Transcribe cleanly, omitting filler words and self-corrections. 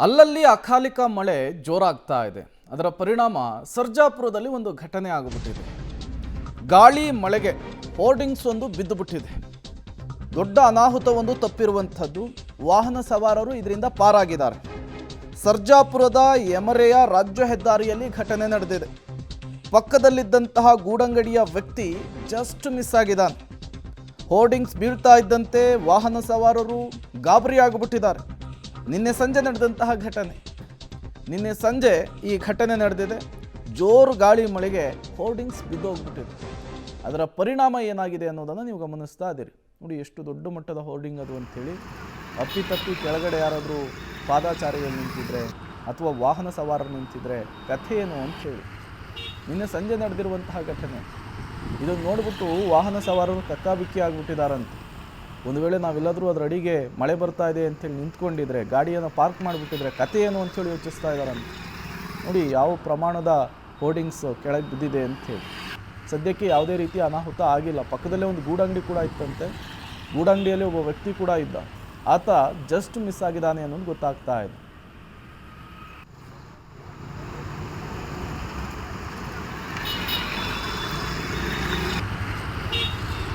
ಅಲ್ಲಲ್ಲಿ ಅಕಾಲಿಕ ಮಳೆ ಜೋರಾಗ್ತಾ ಇದೆ. ಅದರ ಪರಿಣಾಮ ಸರ್ಜಾಪುರದಲ್ಲಿ ಒಂದು ಘಟನೆ ಆಗಿಬಿಟ್ಟಿದೆ. ಗಾಳಿ ಮಳೆಗೆ ಹೋರ್ಡಿಂಗ್ಸ್ ಒಂದು ಬಿದ್ದುಬಿಟ್ಟಿದೆ. ದೊಡ್ಡ ಅನಾಹುತವೊಂದು ತಪ್ಪಿರುವಂಥದ್ದು. ವಾಹನ ಸವಾರರು ಇದರಿಂದ ಪಾರಾಗಿದ್ದಾರೆ. ಸರ್ಜಾಪುರದ ಯಮರೆಯ ರಾಜ್ಯ ಹೆದ್ದಾರಿಯಲ್ಲಿ ಘಟನೆ ನಡೆದಿದೆ. ಪಕ್ಕದಲ್ಲಿದ್ದಂತಹ ಗೂಡಂಗಡಿಯ ವ್ಯಕ್ತಿ ಜಸ್ಟ್ ಮಿಸ್ ಆಗಿದ್ದಾನೆ. ಹೋರ್ಡಿಂಗ್ಸ್ ಬೀಳ್ತಾ ಇದ್ದಂತೆ ವಾಹನ ಸವಾರರು ಗಾಬರಿಯಾಗಿಬಿಟ್ಟಿದ್ದಾರೆ. ನಿನ್ನೆ ಸಂಜೆ ನಡೆದಂತಹ ಘಟನೆ. ನಿನ್ನೆ ಸಂಜೆ ಈ ಘಟನೆ ನಡೆದಿದೆ. ಜೋರು ಗಾಳಿ ಮಳೆಗೆ ಹೋರ್ಡಿಂಗ್ಸ್ ಬಿದ್ದೋಗ್ಬಿಟ್ಟಿದೆ. ಅದರ ಪರಿಣಾಮ ಏನಾಗಿದೆ ಅನ್ನೋದನ್ನು ನೀವು ಗಮನಿಸ್ತಾ ಇದ್ದೀರಿ. ನೋಡಿ ಎಷ್ಟು ದೊಡ್ಡ ಮಟ್ಟದ ಹೋರ್ಡಿಂಗ್ ಅದು ಅಂಥೇಳಿ. ಅಪ್ಪಿತಪ್ಪಿ ಕೆಳಗಡೆ ಯಾರಾದರೂ ಪಾದಾಚಾರಿಗಳು ನಿಂತಿದ್ರೆ ಅಥವಾ ವಾಹನ ಸವಾರರು ನಿಂತಿದ್ರೆ ಕಥೆ ಏನು ಅಂಥೇಳಿ. ನಿನ್ನೆ ಸಂಜೆ ನಡೆದಿರುವಂತಹ ಘಟನೆ. ಇದನ್ನು ನೋಡಿಬಿಟ್ಟು ವಾಹನ ಸವಾರರು ಕಕ್ಕಾಬಿಕ್ಕಿ ಆಗಿಬಿಟ್ಟಿದ್ದಾರಂತೆ. ಒಂದು ವೇಳೆ ನಾವೆಲ್ಲಾದರೂ ಅದರ ಅಡಿಗೆ ಮಳೆ ಬರ್ತಾ ಇದೆ ಅಂಥೇಳಿ ನಿಂತ್ಕೊಂಡಿದ್ರೆ, ಗಾಡಿಯನ್ನು ಪಾರ್ಕ್ ಮಾಡಿಬಿಟ್ಟಿದ್ರೆ ಕತೆ ಏನು ಅಂಥೇಳಿ ಯೋಚಿಸ್ತಾ ಇದ್ದಾರಂತೆ. ನೋಡಿ ಯಾವ ಪ್ರಮಾಣದ ಹೋರ್ಡಿಂಗ್ಸ್ ಕೆಳಗೆ ಬಿದ್ದಿದೆ ಅಂಥೇಳಿ. ಸದ್ಯಕ್ಕೆ ಯಾವುದೇ ರೀತಿ ಅನಾಹುತ ಆಗಿಲ್ಲ. ಪಕ್ಕದಲ್ಲೇ ಒಂದು ಗೂಡಂಗಡಿ ಕೂಡ ಇತ್ತಂತೆ. ಗೂಡಂಗಡಿಯಲ್ಲಿ ಒಬ್ಬ ವ್ಯಕ್ತಿ ಕೂಡ ಇದ್ದ. ಆತ ಜಸ್ಟ್ ಮಿಸ್ ಆಗಿದ್ದಾನೆ ಅನ್ನೋದು ಗೊತ್ತಾಗ್ತಾ ಇದೆ.